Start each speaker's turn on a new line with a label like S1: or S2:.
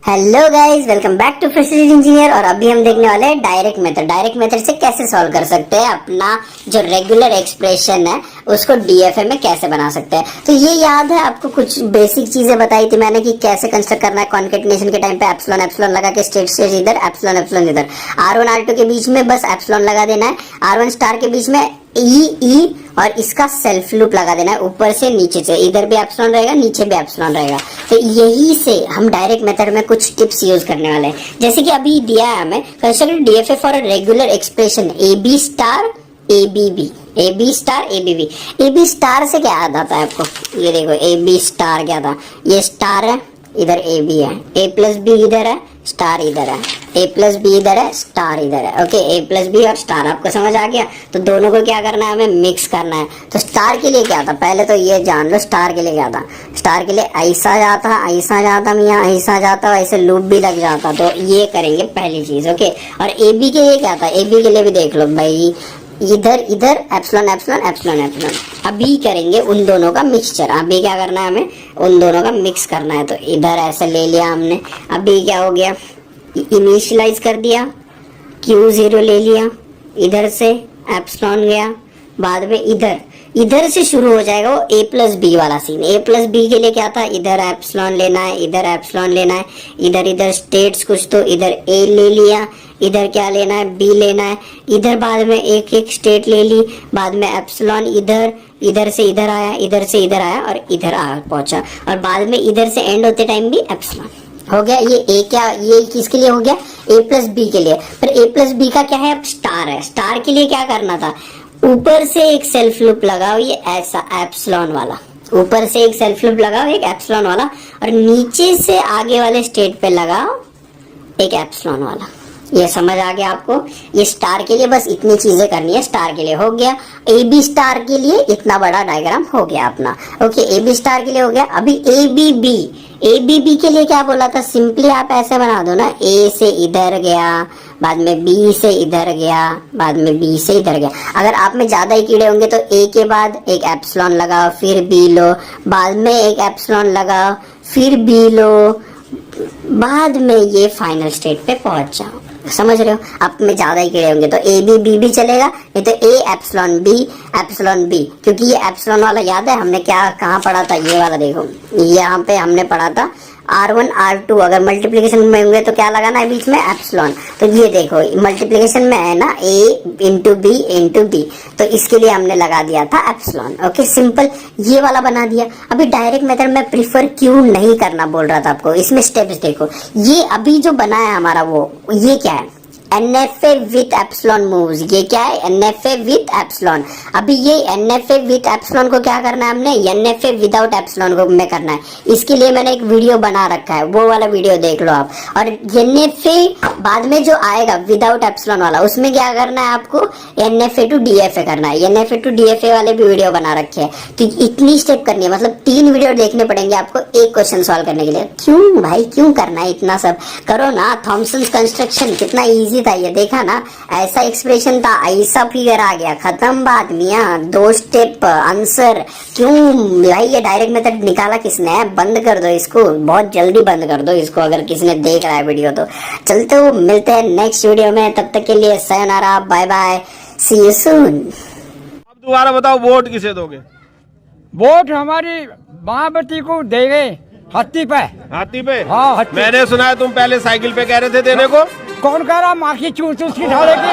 S1: Hello guys, welcome back to president engineer. और अभी हम देखने वाले हैं डायरेक्ट मेथड। डायरेक्ट मेथड से कैसे सॉल्व कर सकते हैं अपना जो रेगुलर एक्सप्रेशन है उसको डीएफए में कैसे बना सकते हैं। तो ये याद है आपको, कुछ बेसिक चीजें बताई थी मैंने कि कैसे कंस्ट्रक्ट करना है। कॉन्केटिनेशन के टाइम पे एप्सिलॉन एप्सिलॉन लगा के स्टेट स्टेट इधर, एप्सिलॉन एप्सिलॉन इधर, R1 R2 के बीच में बस एप्सिलॉन लगा देना है, R1 स्टार के बीच में ई और इसका सेल्फ लूप लगा देना है ऊपर से नीचे से। इधर भी एप्सिलॉन रहेगा, नीचे भी एप्सिलॉन रहेगा। तो यही से हम डायरेक्ट मेथड में कुछ टिप्स यूज करने वाले हैं। जैसे कि अभी दिया है हमें construct DFA for a regular expression A B star A B B, A B star A B B. A B star से क्या याद आता है आपको? ये देखो, ए बी स्टार क्या था? ये स्टार है, इधर ए बी है, ए प्लस बी इधर है, स्टार इधर है, ए प्लस बी इधर है, स्टार इधर है। ओके, ए प्लस बी और स्टार आपको समझ आ गया। तो दोनों को क्या करना है, हमें मिक्स करना है। तो स्टार के लिए क्या था, पहले तो ये जान लो स्टार के लिए क्या था। स्टार के लिए ऐसा जाता, ऐसा जाता, यहाँ ऐसा जाता, ऐसे लूप भी लग जाता। तो ये करेंगे पहली चीज। ओके, और ए बी के लिए क्या था? ए बी के लिए भी देख लो भाई, इधर इधर एप्सिलॉन एप्सिलॉन एप्सिलॉन एप्सिलॉन। अभी करेंगे उन दोनों का मिक्सचर। अभी क्या करना है, हमें उन दोनों का मिक्स करना है। तो इधर ऐसे ले लिया हमने। अभी क्या हो गया, इनिशियलाइज कर दिया, Q0 ले लिया, इधर से एप्सिलॉन गया, बाद में इधर से शुरू हो जाएगा वो ए प्लस बी वाला सीन। ए प्लस बी के लिए क्या था, इधर एप्सिलॉन लेना है, इधर एप्सिलॉन लेना है, इधर स्टेट्स कुछ, तो इधर ए ले लिया, इधर क्या लेना है, बी लेना है, इधर बाद में एक एक स्टेट ले ली, बाद में एप्सिलॉन इधर से इधर आया, इधर से इधर आया और इधर आ पहुंचा, और बाद में इधर से एंड होते टाइम भी एप्सिलॉन हो गया। ये ए क्या, ये किसके लिए हो गया? ए प्लस बी के लिए। पर ए प्लस बी का क्या है, अब स्टार है। स्टार के लिए क्या करना था, ऊपर से एक सेल्फ लूप लगाओ, ये ऐसा एप्सिलॉन वाला, ऊपर से एक सेल्फ लूप लगाओ एक एप्सिलॉन वाला, और नीचे से आगे वाले स्टेट पे लगाओ एक एप्सिलॉन वाला। ये समझ आ गया आपको? ये स्टार के लिए बस इतनी चीजें करनी है। स्टार के लिए हो गया। ए बी स्टार के लिए इतना बड़ा डायग्राम हो गया अपना। ओके, ए बी स्टार के लिए हो गया। अभी A B B, A B B के लिए क्या बोला था? सिंपली आप ऐसे बना दो ना, ए से इधर गया, बाद में बी से इधर गया, बाद में बी से इधर गया। अगर आप में ज्यादा ही कीड़े होंगे तो ए के बाद एक एप्सिलॉन लगाओ, फिर बी लो, बाद में एक एप्सिलॉन लगाओ, फिर बी लो, बाद में ये फाइनल स्टेट पे पहुंच जाओ। समझ रहे हो? आप में ज्यादा ही कीड़े होंगे तो ए बी बी भी चलेगा, नहीं तो ए एप्सिलॉन बी, क्योंकि ये एप्सिलॉन वाला याद है हमने क्या कहाँ पढ़ा था? ये वाला देखो, यहाँ पे हमने पढ़ा था R1 R2 अगर मल्टीप्लिकेशन में होंगे तो क्या लगाना है बीच में? एप्सिलॉन। तो ये देखो मल्टीप्लिकेशन में है ना, A इंटू बी, तो इसके लिए हमने लगा दिया था एप्सिलॉन। ओके, सिंपल ये वाला बना दिया। अभी डायरेक्ट मेथड में प्रीफर क्यों नहीं करना बोल रहा था आपको, इसमें स्टेप्स देखो। ये अभी जो बना है हमारा वो, ये क्या है? NFA with epsilon moves. ये क्या है? NFA with epsilon. अभी ये NFA विथ एप्सिलॉन को क्या करना है हमने? NFA विदाउट एप्सिलॉन को में करना है। इसके लिए मैंने एक वीडियो बना रखा है, वो वाला वीडियो देख लो आप। और NFA बाद में जो आएगा विदाउट एप्सिलॉन वाला, उसमें क्या करना है आपको? NFA टू DFA करना है। NFA टू DFA वाले भी वीडियो बना रखे हैं। तो इतनी स्टेप करनी है, मतलब 3 वीडियो देखने पड़ेंगे आपको एक क्वेश्चन सॉल्व करने के लिए। क्यों भाई, क्यों करना है इतना सब? करो ना। थॉमसन कंस्ट्रक्शन कितना ईजी था, ये देखा ना, ऐसा एक्सप्रेशन था, ऐसा फिगर आ गया, खत्म बात मियां। 2 स्टेप आंसर। क्यों भाई, ये डायरेक्ट मेथड निकाला किसने? बंद कर दो इसको, बहुत जल्दी बंद कर दो इसको, अगर किसी ने देख रहा है वीडियो तो। चलते हो, मिलते हैं नेक्स्ट वीडियो में, तब तक के लिए sayonara, bye bye, see you soon.
S2: अब दोबारा बताओ, वोट किसे दोगे?
S3: वोट हमारी महावती को देंगे, हाथी पे।
S2: हाथी पे?
S3: हाँ, हाथी।
S2: मैंने सुना है तुम पहले साइकिल पे कह रहे थे देने को।
S3: कौन कह रहा? माखी चूस चूस की ढालेगी।